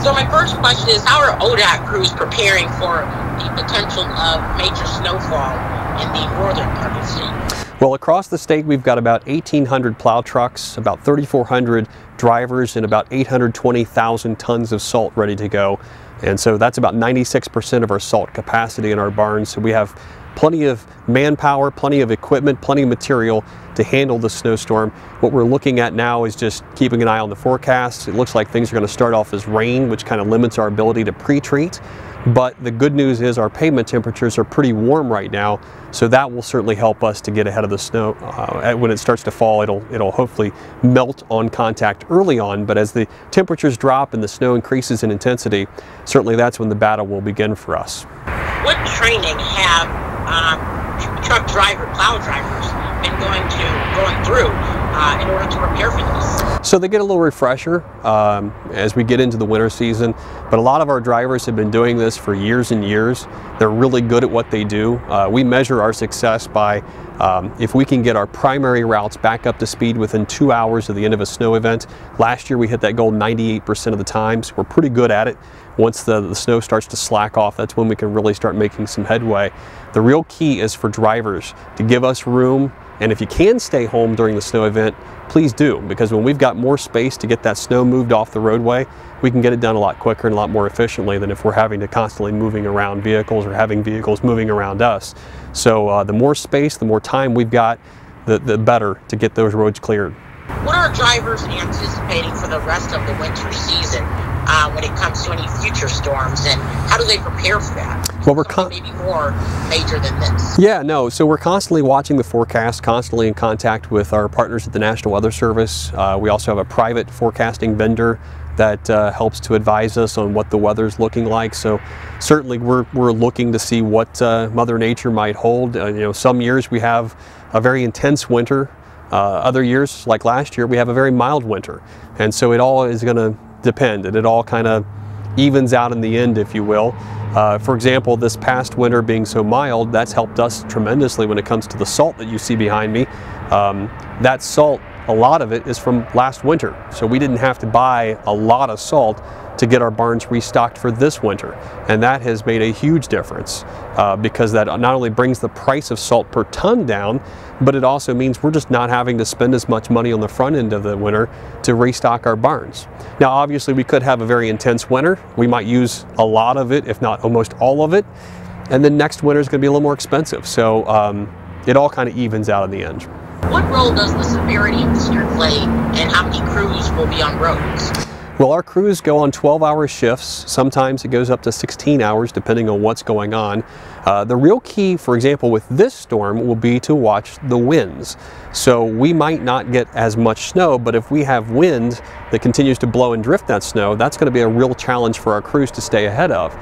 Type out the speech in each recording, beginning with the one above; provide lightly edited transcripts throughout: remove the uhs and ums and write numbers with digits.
So my first question is, how are ODOT crews preparing for the potential of major snowfall in the northern part of the state? Well, across the state, we've got about 1,800 plow trucks, about 3,400 drivers, and about 820,000 tons of salt ready to go. And so that's about 96% of our salt capacity in our barns. So we have plenty of manpower, plenty of equipment, plenty of material to handle the snowstorm. What we're looking at now is just keeping an eye on the forecast. It looks like things are going to start off as rain, which kind of limits our ability to pre-treat. But the good news is our pavement temperatures are pretty warm right now, so that will certainly help us to get ahead of the snow. When it starts to fall, it'll hopefully melt on contact early on, but as the temperatures drop and the snow increases in intensity, certainly that's when the battle will begin for us. What training have truck driver, plow drivers been going through in order to prepare for this? So they get a little refresher as we get into the winter season, but a lot of our drivers have been doing this for years and years. They're really good at what they do. We measure our success by if we can get our primary routes back up to speed within 2 hours of the end of a snow event. Last year we hit that goal 98% of the time, so we're pretty good at it. Once the snow starts to slack off, that's when we can really start making some headway. The real key is for drivers to give us room, and if you can stay home during the snow event, please do, because when we've got more space to get that snow moved off the roadway, we can get it done a lot quicker and a lot more efficiently than if we're having to constantly moving around vehicles or having vehicles moving around us. So the more space, the more time we've got, the better to get those roads cleared. What are drivers anticipating for the rest of the winter season when it comes to any future storms, and how do they prepare for that? Well, we're maybe more major than this. Yeah, no. So we're constantly watching the forecast, constantly in contact with our partners at the National Weather Service. We also have a private forecasting vendor that helps to advise us on what the weather's looking like. So certainly we're looking to see what Mother Nature might hold. Some years we have a very intense winter. Other years, like last year, we have a very mild winter. And so it all is going to depend, and it all kind of evens out in the end, if you will. For example, this past winter being so mild, that's helped us tremendously when it comes to the salt that you see behind me. That salt, a lot of it is from last winter. So we didn't have to buy a lot of salt to get our barns restocked for this winter. And that has made a huge difference because that not only brings the price of salt per ton down, but it also means we're just not having to spend as much money on the front end of the winter to restock our barns. Now, obviously, we could have a very intense winter. We might use a lot of it, if not almost all of it. And then next winter is going to be a little more expensive. So it all kind of evens out in the end. What role does the severity of the snow play, and how many crews will be on roads? Well, our crews go on 12-hour shifts. Sometimes it goes up to 16 hours depending on what's going on. The real key, for example, with this storm will be to watch the winds. So we might not get as much snow, but if we have wind that continues to blow and drift that snow, that's going to be a real challenge for our crews to stay ahead of.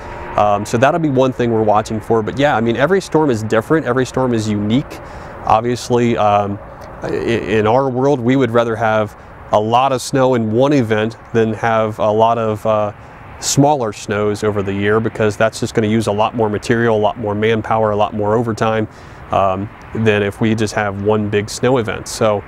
So that'll be one thing we're watching for. But yeah, I mean, every storm is different. Every storm is unique. Obviously, in our world, we would rather have a lot of snow in one event than have a lot of smaller snows over the year, because that's just going to use a lot more material, a lot more manpower, a lot more overtime than if we just have one big snow event. So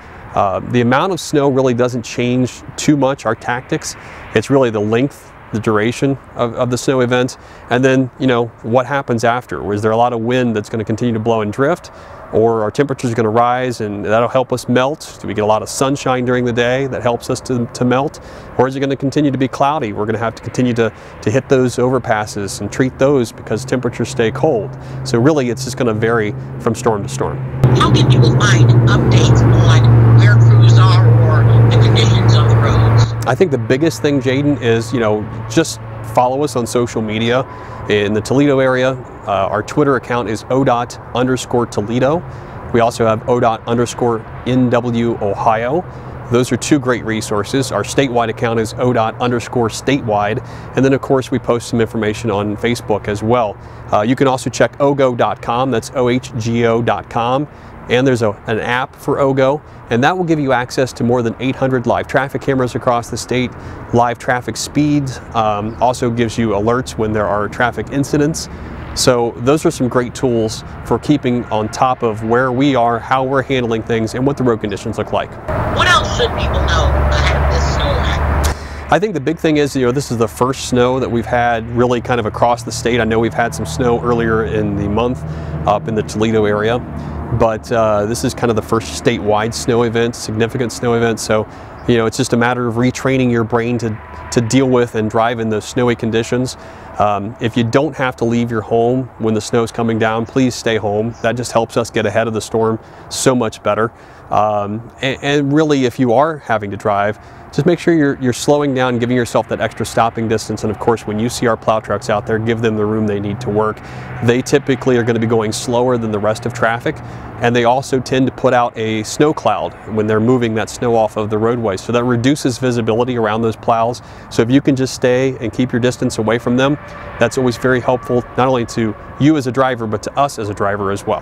the amount of snow really doesn't change too much our tactics. It's really the length, the duration of the snow event, and then what happens after. Is there a lot of wind that's going to continue to blow and drift, or our temperatures are going to rise and that'll help us melt? Do we get a lot of sunshine during the day that helps us to melt? Or is it going to continue to be cloudy? We're going to have to continue to hit those overpasses and treat those because temperatures stay cold. So really it's just going to vary from storm to storm. How can people find updates on where crews are or the conditions on the roads? I think the biggest thing, Jaden, is just follow us on social media. In the Toledo area, our Twitter account is ODOT_Toledo. We also have ODOT_NW Ohio. Those are two great resources. Our statewide account is ODOT_statewide. And then of course we post some information on Facebook as well. You can also check ogo.com, that's OHGO.com. And there's an app for OGO, and that will give you access to more than 800 live traffic cameras across the state, live traffic speeds, also gives you alerts when there are traffic incidents. So those are some great tools for keeping on top of where we are, how we're handling things, and what the road conditions look like. What else should people know ahead of this snow event? I think the big thing is, this is the first snow that we've had really kind of across the state. I know we've had some snow earlier in the month up in the Toledo area, but this is kind of the first statewide snow event, significant snow event. So, it's just a matter of retraining your brain to deal with and drive in those snowy conditions. If you don't have to leave your home when the snow is coming down, please stay home. That just helps us get ahead of the storm so much better. And really, if you are having to drive, just make sure you're slowing down, giving yourself that extra stopping distance. And of course, when you see our plow trucks out there, give them the room they need to work. They typically are going to be going slower than the rest of traffic. And they also tend to put out a snow cloud when they're moving that snow off of the roadway. So that reduces visibility around those plows. So if you can just stay and keep your distance away from them, that's always very helpful, not only to you as a driver, but to us as a driver as well.